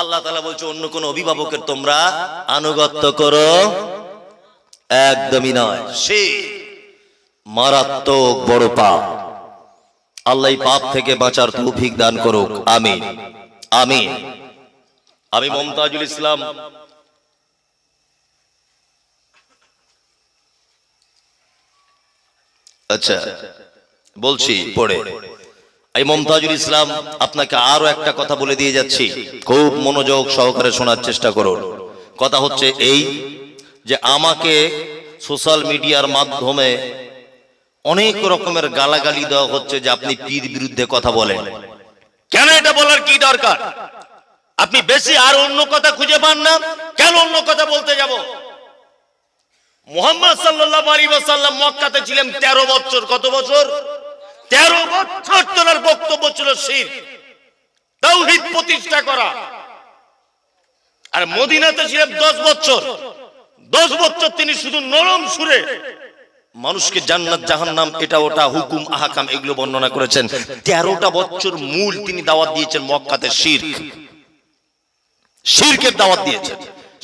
আল্লাহ তাআলা বলছে অন্য কোন অভিভাবকের তোমরা আনুগত্য করো একদমই নয়। সে মারাত্মক বড় পাপ। আল্লাহ এই পাপ থেকে বাঁচার তৌফিক দান করুক, আমিন আমিন। আমি মমতাজুল ইসলাম আচ্ছা বলছি পড়ে। এই মমতাজুল ইসলাম আপনাকে আরো একটা কথা বলে দিয়ে যাচ্ছি, খুব মনোযোগ সহকারে শোনার চেষ্টা করুন। কথা হচ্ছে এই যে আমাকে সোশ্যাল মিডিয়ার মাধ্যমে অনেক রকমের গালাগালি দেওয়া হচ্ছে যে আপনি পীর বিরুদ্ধে কথা বলেন। কেন এটা বলার কি দরকার? আপনি বেশি আর অন্য কথা খুঁজে পান না, কেন অন্য কথা বলতে যাব? মুহাম্মদ সাল্লাল্লাহু আলাইহি ওয়াসাল্লাম মক্কাতে ছিলেন 13 বছর। কত বছর? 13 বছর তার বক্তব্য ছিল শিরক, তাওহীদ প্রতিষ্ঠা করা। আর মদিনাতে ছিলেন 10 বছর। 10 বছর তিনি শুধু নরম সুরে মানুষকে জান্নাত জাহান্নাম এটা ওটা হুকুম আহকাম এগুলো বর্ণনা করেছেন। 13টা বছর মূল তিনি দাওয়াত দিয়েছেন মক্কাতে শিরক, শিরকের দাওয়াত দিয়েছেন,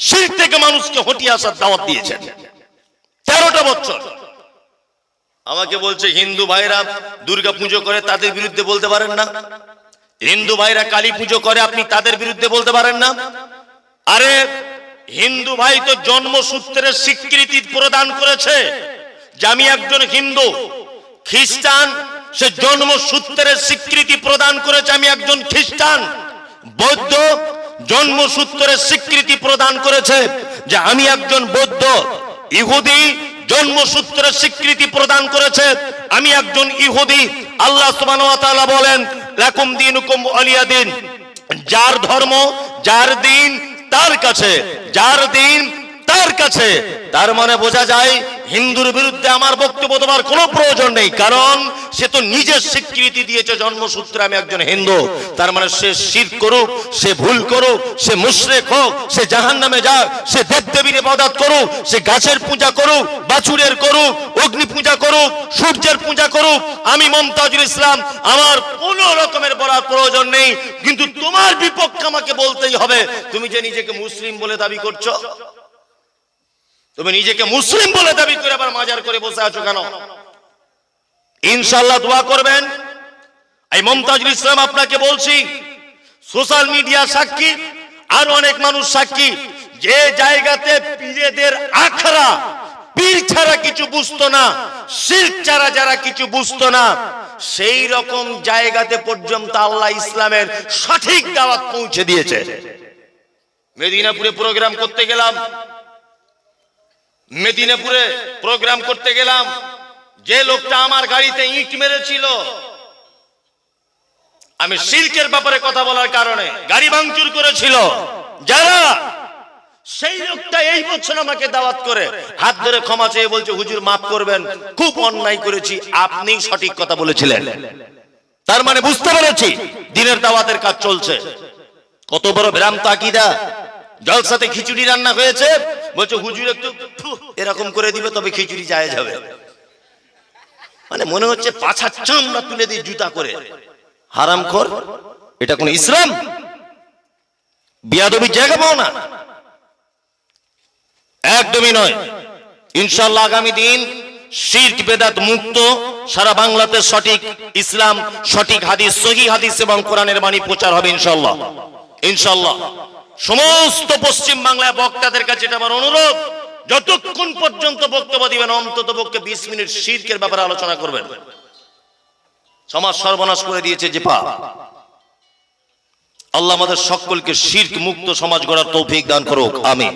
শিরক থেকে মানুষকে হটিয়ে আসার দাওয়াত দিয়েছেন 13টা বছর। আমাকে বলছে হিন্দু ভাইরা দুর্গা পুজো করে তাদের বিরুদ্ধে বলতে পারেন না, হিন্দু ভাইরা কালী পুজো করে আপনি তাদের বিরুদ্ধে বলতে পারেন না। আরে হিন্দু ভাই তো জন্মসূত্রের স্বীকৃতি প্রদান করেছে যে আমি একজন হিন্দু। খ্রিস্টান সে জন্মসূত্রের স্বীকৃতি প্রদান করেছে আমি একজন খ্রিস্টান। বৌদ্ধ জন্মসূত্রের স্বীকৃতি প্রদান করেছে যে আমি একজন বৌদ্ধ। ইহুদি জন্মসূত্রের স্বীকৃতি প্রদান করেছে আমি একজন ইহুদি। আল্লাহ সুবহানাহু ওয়া তাআলা বলেন লাকুম দীনুকুম ওয়ালিয়া দিন, যার ধর্ম যার দিন তার কাছে, যার দিন তার কাছে। তার মানে বোঝা যায় হিন্দুর বিরুদ্ধে আমার বক্তব্য দেওয়ার কোনো প্রয়োজন নেই, কারণ সে তো নিজের স্বীকৃতি দিয়েছে জন্মসূত্রে আমি একজন হিন্দু। তার মানে সে শিরক করুক, সে ভুল করুক, সে মুশরিক হোক, সে জাহান্নামে যাক, সে দেবদেবীর ইবাদত করুক, সে গাছের পূজা করুক, বাছুরের করুক, অগ্নি পূজা করুক, সূর্যের পূজা করুক, আমি মমতাজুল ইসলাম আমার কোনো রকমের বলার প্রয়োজন নেই। কিন্তু তোমার বিপক্ষে আমাকে বলতেই হবে। তুমি যে নিজেকে মুসলিম বলে দাবি করছো, তুমি নিজেকে মুসলিম বলে দাবি করে আবার মাজার করে বসে আছো কেন? ইনশাআল্লাহ দোয়া করবেন। এই মমতাজুল ইসলাম আপনাকে বলছি, সোশ্যাল মিডিয়া সাক্ষী, আর অনেক মানুষ সাক্ষী, যে জায়গাতে পীরদের আখড়া, পীর ছাড়া কিছু বুঝতো না, শিরক ছাড়া যারা কিছু বুঝতো না, সেই রকম জায়গাতে পর্যন্ত আল্লাহ ইসলামের সঠিক দাওয়াত পৌঁছে দিয়েছে। মেদিনীপুরে প্রোগ্রাম করতে গেলাম, মেদিনীপুরে প্রোগ্রাম করতে গেলাম, যে লোকটা আমার গাড়িতে ইট মেরেছিল, আমি শিরকের ব্যাপারে কথা বলার কারণে গাড়ি ভাঙচুর করেছিল যারা, সেই লোকটা এই বছর আমাকে দাওয়াত করে হাত ধরে ক্ষমা চেয়ে বলছে হুজুর মাফ করবেন, খুব অন্যায় করেছি, আপনি সঠিক কথা বলেছিলেন। তার মানে বুঝতে পেরেছি দিনের দাওয়াতের কাজ চলছে। কত বড় ভ্রান্ত আকীদা! জলসাতে খিচুড়ি রান্না হয়েছে, বলছে হুজুর একটু এরকম করে দিবে তবে খিচুড়ি জায়েজ হবে। মানে মনে হচ্ছে পাছার চামড়া তুলে দিয়ে জুতা করে। হারামখোর! এটা কোন ইসলাম? বিয়াদবির জায়গা পাও না, একদমই নয়। ইনশাআল্লাহ আগামী দিন শিরক বেদাত মুক্ত সারা বাংলাতে সঠিক ইসলাম, সঠিক হাদিস, সহিহ হাদিস এবং কোরআনের বাণী প্রচার হবে ইনশাআল্লাহ। ইনশাআল্লাহ সমস্ত পশ্চিম বাংলায় বক্তাদের কাছে এটা আমার অনুরোধ, যতক্ষণ পর্যন্ত বক্তব্য দিবেন অন্তত পক্ষে 20 মিনিট শিরকের ব্যাপারে আলোচনা করবেন। সমাজ সর্বনাশ করে দিয়েছে যে পাপ। আল্লাহ আমাদের সকলকে শিরক মুক্ত সমাজ গড়ার তৌফিক দান করুক, আমিন।